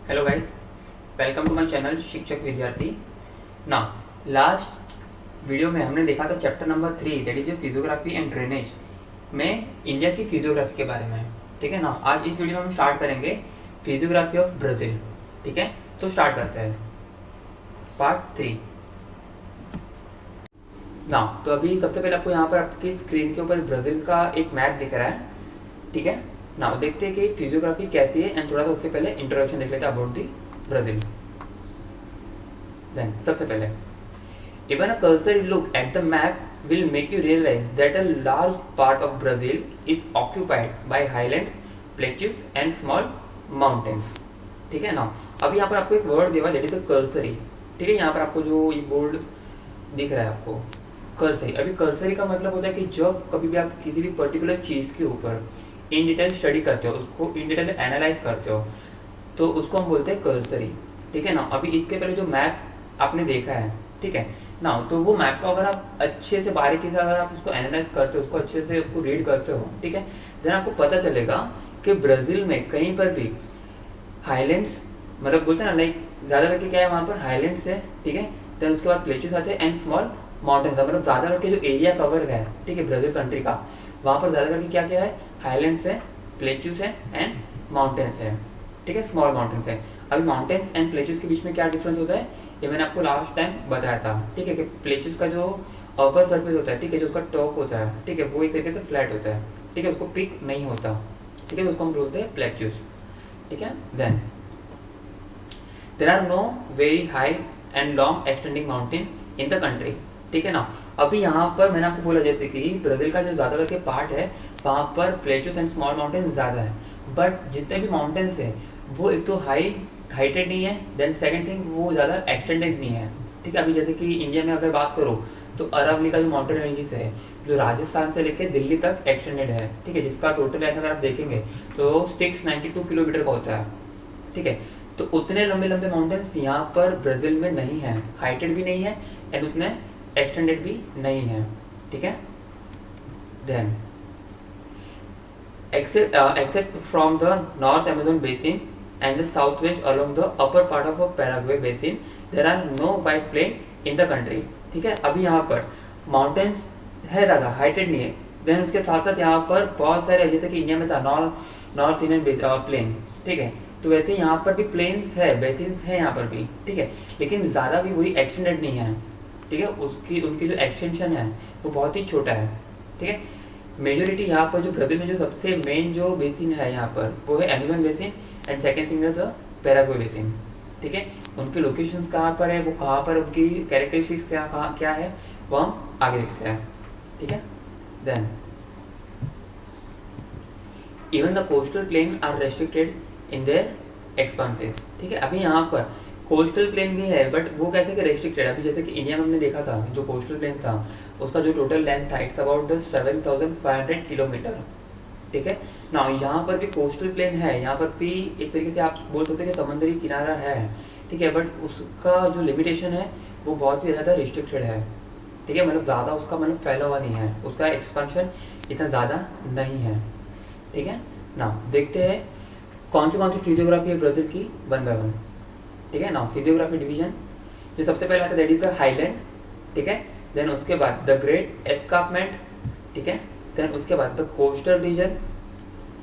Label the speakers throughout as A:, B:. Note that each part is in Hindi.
A: Hello guys, welcome to my channel Shikshak Vidyarthi. Now last video में हमने देखा था chapter number 3 that is physiography and drainage में इंडिया की फिजियोग्राफी के बारे में। ठीक है ना, आज इस वीडियो में हम स्टार्ट करेंगे फिजियोग्राफी ऑफ ब्राज़ील। ठीक है, तो स्टार्ट करते हैं पार्ट 3। नाउ तो अभी सबसे पहले आपको यहाँ पर आपकी स्क्रीन के ऊपर ब्राज़ील का एक मैप दिख रहा है। ठीक है, नाउ देखते हैं कि फिजियोग्राफी कैसी है एंड थोड़ा सा उसके पहले इंट्रोडक्शन देख लेते हैं अबाउट दी ब्राज़ील। देन सबसे पहले even a cursory look at the map will make you realize that a large part of Brazil is occupied by highlands, plateaus and small mountains। ठीक है ना, अभी यहाँ पर आपको एक वर्ड दिया हुआ है दैट इज कर्सरी। ठीक है, यहाँ पर आपको जो ये बोर्ड दिख रहा है आपको कर्सरी। अभी कर्सरी का मतलब होता है कि जब कभी भी आप किसी भी पर्टिकुलर चीज के ऊपर इन डिटेल स्टडी करते हो, उसको इन डिटेल एनालाइज करते हो, तो उसको हम बोलते हैं कर्सरी। ठीक है ना, अभी इसके पहले जो मैप आपने देखा है, ठीक है ना, तो वो मैप को अगर आप अच्छे से बारीकी से अगर आप उसको एनालाइज करते हो, उसको अच्छे से उसको रीड करते हो, ठीक है, देन आपको पता चलेगा कि ब्राजील में कहीं पर भी हाईलैंड्स, मतलब बोलते हैं ना, लाइक ज्यादा करके क्या है वहां पर हाईलैंड्स है। ठीक है, देन उसके बाद प्लेसेस आते हैं एंड स्मॉल माउंटेन्स, मतलब ज्यादा करके जो एरिया कवर है, ठीक है, ब्राजील कंट्री का, वहां पर ज्यादा करके क्या क्या है, हाईलैंड्स है, प्लेट्यूस है एंड माउंटेन्स है। ठीक है, स्मॉल माउंटेन्स है। अभी माउंटेन्स एंड प्लेट्यूस के बीच में क्या डिफरेंस होता है, ये मैंने आपको लास्ट टाइम बताया था। ठीक है, कि प्लेट्यूस का जो अपर सरफेस होता है, ठीक है, जो उसका टॉप होता है, ठीक है, वो एक तरीके से फ्लैट होता है। ठीक है, उसको पीक नहीं होता। ठीक है, उसको हम बोलते हैं प्लेट्यूस। ठीक है, then there are no very high and long extending mountain in the country. ठीक है ना, अभी यहाँ पर मैंने आपको बोला जैसे कि ब्राजील का जो ज्यादा करके पार्ट है वहां पर प्लेट्यूस एंड स्मॉल माउंटेन ज्यादा है, बट जितने भी माउंटेन्स है वो एक तो हाइटेड नहीं है, देन सेकंड थिंग वो ज्यादा एक्सटेंडेड नहीं है। ठीक है, अभी जैसे कि इंडिया में अगर बात करो तो अरावली का जो माउंटेन रेंजेस है जो राजस्थान से लेकर दिल्ली तक एक्सटेंडेड है। ठीक है, जिसका टोटल लेंथ अगर आप देखेंगे तो 692 किलोमीटर का होता है। ठीक है, तो उतने लंबे लंबे माउंटेन्स यहाँ पर ब्राजील में नहीं है, हाइटेड भी नहीं है एंड उतने एक्सटेंडेड भी नहीं है। ठीक है, then except from the North Amazon basin and the southwest along the upper part of a Paraguay basin, there are no wide plain in the country। ठीक है, अभी यहाँ पर माउंटेन्स है ज्यादा, हाइटेड नहीं है, देन उसके साथ साथ यहाँ पर बहुत सारे, जैसे कि इंडिया में था नॉर्थ इंडियन प्लेन। ठीक है, तो वैसे यहाँ पर भी प्लेन्स है, बेसिन्स है यहाँ पर भी। ठीक है, लेकिन ज्यादा भी वही एक्सटेंडेड नहीं है। ठीक है, उनकी जो एक्सटेंशन है वो बहुत ही छोटा है। ठीक है, मेजोरिटी यहाँ पर जो ब्राजील में जो सबसे मेन जो बेसिन है यहाँ पर वो है Amazon basin and second thing is Paraguay basin. ठीक है, उनके लोकेशंस कहाँ पर है, वो कहाँ पर, उनकी कैरेक्टरिस्टिक्स क्या है, वो हम आगे देखते हैं। ठीक है, then even the coastal plain are restricted in their expanses. ठीक है, अभी यहाँ पर कोस्टल प्लेन भी है बट वो कहते हैं कि रेस्ट्रिक्टेड। अभी जैसे कि इंडिया में हमने देखा था जो कोस्टल प्लेन था उसका जो टोटल लेंथ था इट्स अबाउट द 7500 किलोमीटर। ठीक है ना, यहाँ पर भी कोस्टल प्लेन है, यहाँ पर भी एक तरीके से आप बोल सकते हैं कि समुद्री किनारा है। ठीक है, बट उसका जो लिमिटेशन है वो बहुत ही ज्यादा रिस्ट्रिक्टेड है। ठीक है, मतलब ज्यादा उसका मतलब फैला हुआ नहीं है, उसका एक्सपेंशन इतना ज्यादा नहीं है। ठीक है ना, देखते हैं कौन सी फिजियोग्राफी है ब्राजील की वन बाय वन। ठीक है ना, फिजियोग्राफी डिवीजन जो सबसे पहले आता है दैट इज द हाईलैंड। ठीक है, देन उसके बाद द ग्रेट एस्कार्पमेंट। ठीक है, देन उसके बाद the coastal region,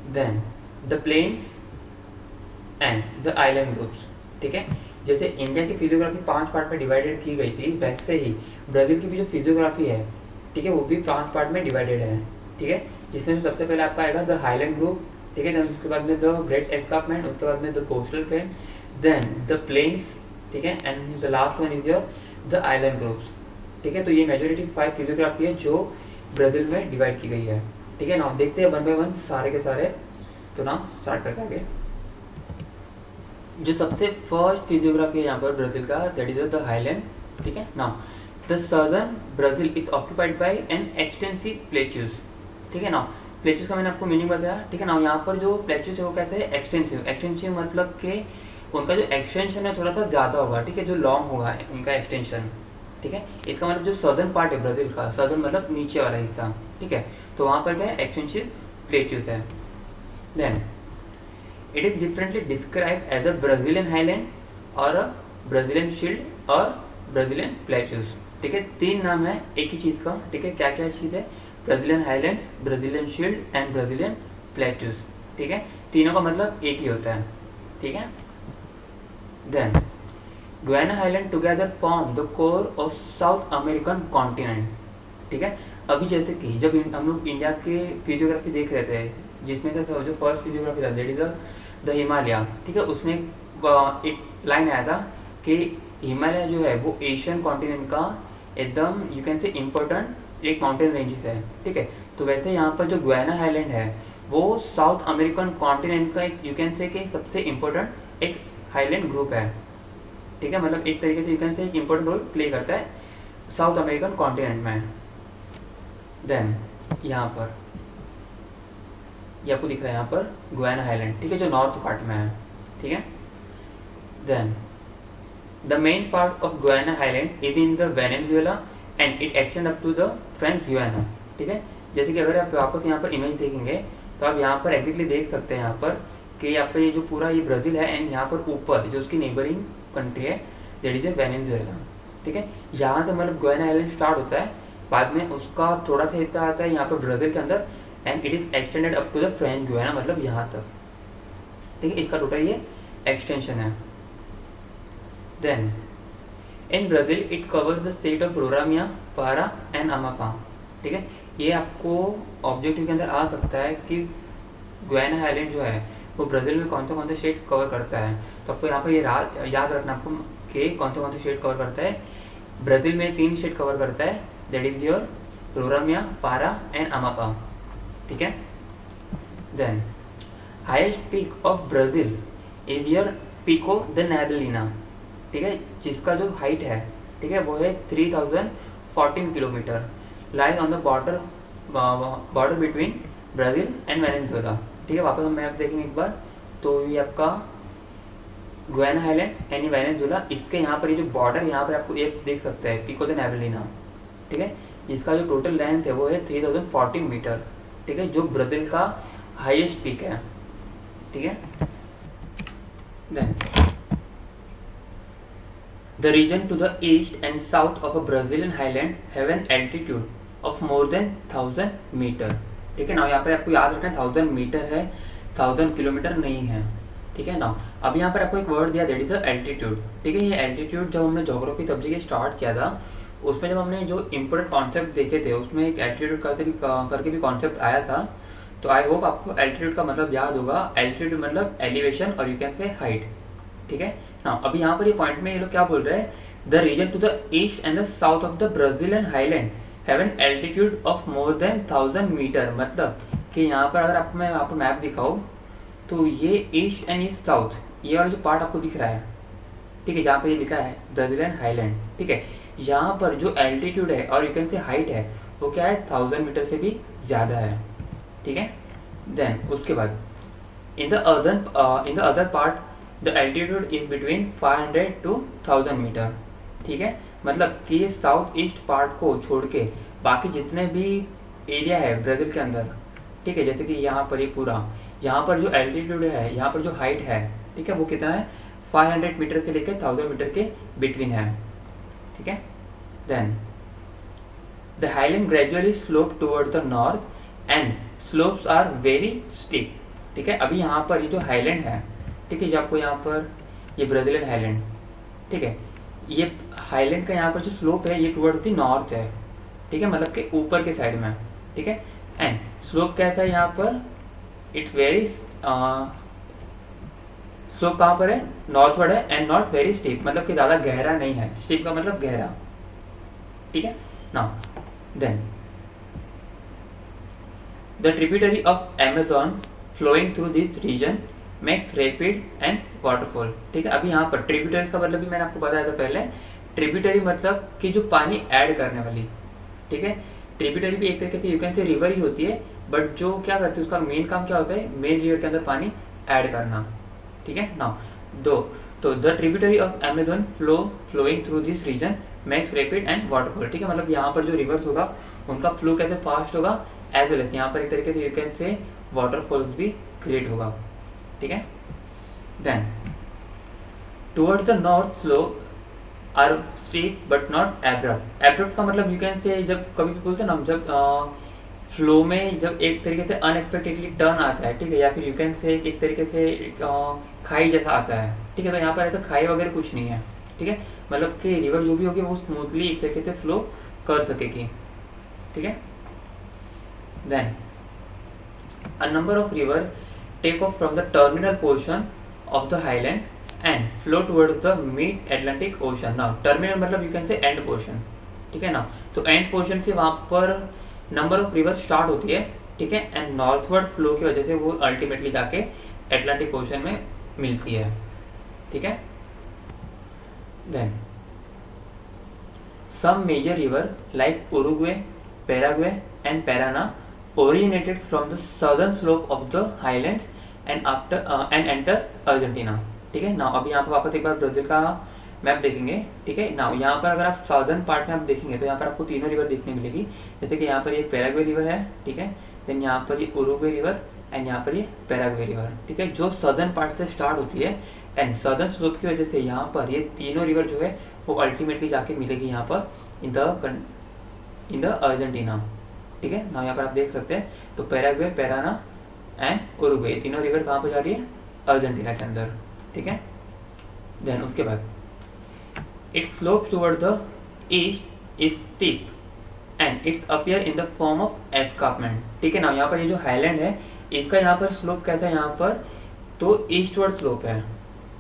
A: then the plains and the island groups. ठीक है, जैसे इंडिया की फिजियोग्राफी 5 पार्ट में डिवाइडेड की गई थी, वैसे ही ब्राजील की भी जो फिजियोग्राफी है, ठीक है, वो भी 5 पार्ट में डिवाइडेड है। ठीक है, जिसमें से सबसे पहले आपका आएगा द हाईलैंड ग्रुप। ठीक है, देन उसके बाद में द ग्रेट एस्कार्पमेंट, उसके बाद में the coastal plain, then the plains. ठीक है, and the last one is your the island groups. ठीक है, तो ये मेजोरिटी 5 फिजियोग्राफी है जो ब्राजील में डिवाइड की गई है। ठीक है ना, देखते हैं वन बाय वन सारे के सारे। तो ना स्टार्ट करते आगे। जो सबसे फर्स्ट फिजियोग्राफी है यहाँ पर ब्राजील का दैट इज द हाईलैंड। ठीक है ना, the southern Brazil is occupied by an extensive plateaus. ठीक है ना, प्लेट्यूस का मैंने आपको मीनिंग बताया। ठीक है ना, यहाँ पर जो प्लेट्यूस है वो कहते हैं एक्सटेंसिव। एक्सटेंसिव मतलब कि उनका जो एक्सटेंशन है थोड़ा सा ज्यादा होगा। ठीक है, जो लॉन्ग होगा उनका एक्सटेंशन। ठीक है, इसका मतलब जो सदर्न पार्ट है ब्राजील का, सदर्न मतलब नीचे वाला हिस्सा। ठीक है, तो वहां पर क्या है, एक्सटेंसिव प्लेट्यूस है। Then it is differently describe as a Brazilian highland और अ ब्राजीलियन शील्ड और ब्राजीलियन प्लेट्यूस। ठीक है, 3 नाम है एक ही चीज का। ठीक है, क्या क्या चीज है? Brazilian highlands, Brazilian shield and Brazilian plateaus. ठीक है, तीनों का मतलब एक ही होता है। ठीक है, then Guyana highland together form the core of South American continent. ठीक है, अभी जैसे कि जब हम लोग इंडिया के फिजियोग्राफी देख रहे थे, जिसमें से जो फर्स्ट फिजियोग्राफी था दैट इज द हिमालय। ठीक है, उसमें एक लाइन आया था कि हिमालय जो है वो एशियन कॉन्टिनेंट का एकदम यू कैन से इम्पोर्टेंट एक माउंटेन रेंजेस है। ठीक है, तो वैसे यहाँ पर जो गुयाना हाईलैंड है वो साउथ अमेरिकन कॉन्टिनेंट का एक यू कैन से कि सबसे इम्पोर्टेंट एक हाईलैंड ग्रुप है। ठीक है, मतलब एक तरीके से यू कैन से एक इम्पोर्टेंट रोल प्ले करता है साउथ अमेरिकन कॉन्टिनेंट में। देन यहाँ पर ये आपको दिख रहा है यहाँ पर गुयाना हाईलैंड। ठीक है, जो नॉर्थ पार्ट में है। ठीक है, then the main part of Guyana highland is in the Venezuela and it extend up to the French Guiana. ठीक है, जैसे कि अगर आप वापस यहाँ पर इमेज देखेंगे तो आप यहाँ पर एग्जैक्टली देख सकते हैं यहाँ पर कि यहाँ पर ये जो पूरा ये ब्राजील है एंड यहाँ पर ऊपर जो उसकी नेबरिंग कंट्री है दैट इज वेनेजुएला। ठीक है, यहाँ से मतलब गुयाना आइलैंड स्टार्ट होता है, बाद में उसका थोड़ा सा हिस्सा आता है यहाँ पर ब्राजील के अंदर and it is extended up to the French Guiana, मतलब यहाँ तक। ठीक है, इसका टोटल ये एक्सटेंशन है। Then in Brazil it covers the state of Roraima, Para and Amapa. ठीक है, ये आपको ऑब्जेक्टिव के अंदर आ सकता है कि गुयाना आइलैंड जो है वो ब्राजील में कौन से स्टेट कवर करता है। तो आपको यहाँ पर ये याद रखना आपको कि कौन से स्टेट कवर करता है। ब्राजील में 3 स्टेट कवर करता है that is your रोरामिया, Para and Amapa. ठीक है, then highest peak of Brazil is your Pico da Neblina. ठीक है, जिसका जो हाइट है ठीक है वो है 3014 kilometre, lies on the border between Brazil and Venezuela. ठीक है, वापस हम मैप देखेंगे एक बार तो ये आपका गुयाना आइलैंड यानी वेनेजुएला, इसके यहाँ पर ये जो बॉर्डर यहाँ पर आपको ये देख सकते हैं पिको द नेबलिना। ठीक है, इसका जो टोटल लेंथ है वो है 3014 मीटर। ठीक है, जो ब्राजील का हाईएस्ट पीक है। ठीक है, then the region to the east and south of a Brazilian highland have an altitude of more than 1000 metre. ठीक है ना, यहाँ पर आपको याद रखना है 1000 मीटर है, 1000 किलोमीटर नहीं है। ठीक है ना, अब यहाँ पर आपको एक वर्ड दिया दैट इज द एल्टीट्यूड। ठीक है, ये एल्टीट्यूड जब हमने ज्योग्राफी सब्जेक्ट स्टार्ट किया था उसमें जब हमने जो इम्पोर्टेंट कॉन्सेप्ट देखे थे उसमें एक एल्टीट्यूड करके भी कॉन्सेप्ट आया था। तो आई होप आपको एल्टीट्यूड का मतलब याद होगा। एल्टीट्यूड मतलब एलिवेशन और यू कैन से हाइट। ठीक है ना, अभी यहाँ पर ये पॉइंट में ये लोग क्या बोल रहे हैं, the region to the east and the south of the Brazilian highland have an altitude of more than 1000 metre. मतलब कि यहाँ पर अगर आपको मैं आपको मैप दिखाऊं तो ये ईस्ट एंड ईस्ट साउथ ये वाला जो पार्ट आपको दिख रहा है, ठीक है, जहाँ पे ये लिखा है ब्राजीलियन हाईलैंड। ठीक है, यहाँ पर जो एल्टीट्यूड है और यू कैन से हाइट है वो क्या है 1000 मीटर से भी ज्यादा है। ठीक है, देन उसके बाद in the other part the altitude is between 500 to 1000 metre. ठीक है, मतलब कि साउथ ईस्ट पार्ट को छोड़ के बाकी जितने भी एरिया है ब्राजील के अंदर, ठीक है, जैसे कि यहाँ पर ये पूरा यहाँ पर जो एल्टीट्यूड है, यहाँ पर जो हाइट है, ठीक है, वो कितना है 500 मीटर से लेकर 1000 मीटर के बिटवीन है। ठीक है, then the highland gradually slope toward the north and slopes are very steep. ठीक है, अभी यहाँ पर ये जो हाईलैंड है, ठीक है, जो आपको यहाँ पर ये ब्राजीलियन हाईलैंड, ठीक है, ये हाईलैंड का यहाँ पर जो स्लोप है ये टुवर्ड द नॉर्थ है। ठीक है, मतलब कि ऊपर के साइड में। ठीक है, एंड स्लोप कैसा है यहाँ पर, इट्स वेरी स्लोप कहाँ पर है, नॉर्थवर्ड है एंड नॉट वेरी स्टीप, मतलब कि ज्यादा गहरा नहीं है। स्टीप का मतलब गहरा। ठीक है, now then the tributary of Amazon flowing through this region makes rapid and waterfall. ठीक है, अभी यहाँ पर ट्रिब्यूटरी का मतलब भी मैंने आपको बताया था पहले। ट्रिब्यूटरी मतलब कि जो पानी ऐड करने वाली। ठीक है, ट्रिब्यूटरी भी एक तरीके से यू कैन से रिवर ही होती है, बट जो क्या करती है उसका मेन काम क्या होता है, मेन रिवर के अंदर पानी ऐड करना। ठीक है, नाउ तो the tributary of Amazon flowing through this region makes rapid and waterfall. ठीक है, मतलब यहाँ पर जो रिवर्स होगा उनका फ्लो कैसे फास्ट होगा, एज वेल एज यहाँ पर एक तरीके से यू कैन से वाटरफॉल्स भी क्रिएट होगा। ठीक है, then towards the north slope are steep but not abrupt. Abrupt का मतलब यू कैन से, जब कभी भी बोलते हैं ना हम, जब फ्लो में जब एक तरीके से अनएक्सपेक्टेडली टर्न आता है, ठीक है, या फिर यू कैन से एक तरीके से खाई जैसा आता है, ठीक है, तो यहाँ पर ऐसा खाई वगैरह कुछ नहीं है, ठीक है, मतलब कि रिवर जो भी होगी वो स्मूथली एक तरीके से फ्लो कर सकेगी, ठीक है। Then a number of river take off from the terminal portion of the highland and flow towards the mid Atlantic ocean. Now terminal मतलब you can say end portion, ठीक है ना, तो एंड पोर्शन से वहां पर नंबर ऑफ रिवर स्टार्ट होती है, ठीक है, एंड नॉर्थवर्ड फ्लो की वजह से वो अल्टीमेटली जाके अटलांटिक ओशन में मिलती है, ठीक है। Then some major river like Uruguay, Paraguay and Parana originated from the southern slope of the highlands and enter Argentina, ठीक है ना। अभी यहाँ पर वापस एक बार ब्राजील का मैप देखेंगे, ठीक है ना। यहाँ पर अगर आप साउदर्न पार्ट में आप देखेंगे तो यहाँ पर आपको तीनों रिवर देखने मिलेगी, जैसे कि यहाँ पर ये पैराग्वे रिवर है, ठीक है, देन यहाँ पर ये उरुग्वे रिवर एंड यहाँ पर ये पैराग्वे रिवर, ठीक है, जो सदर्न पार्ट से स्टार्ट होती है एंड सदर्न स्लोप की वजह से यहाँ पर ये तीनों रिवर जो है वो अल्टीमेटली जाके मिलेगी यहाँ पर इन द अर्जेंटीना, ठीक है ना। यहाँ पर आप देख सकते हैं, तो पैराग्वे, पैराना एंड उरुग्वे, तीनों रिवर कहाँ पर जा रही है, अर्जेंटीना के अंदर, ठीक है। देन उसके बाद it's slope toward the east is steep and it's appear in the form of escarpment, ठीक है ना। यहाँ पर ये जो हाईलैंड है इसका यहाँ पर स्लोप कैसा है, यहाँ पर तो ईस्टवर्ड स्लोप है,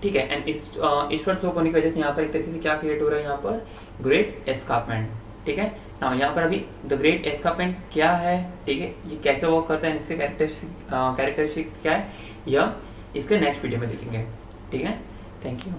A: ठीक है, एंड ईस्टवर्ड स्लोप होने की वजह से यहाँ पर एक तरीके से क्या क्रिएट हो रहा है, यहाँ पर ग्रेट एस्कार्पमेंट, ठीक है ना। यहाँ पर अभी द ग्रेट एस्कार्पमेंट क्या है, ठीक है, ये कैसे वर्क करता है, इसके कैरेक्टरिस्टिक्स क्या है, यह इसके नेक्स्ट वीडियो में देखेंगे, ठीक है। Thank you.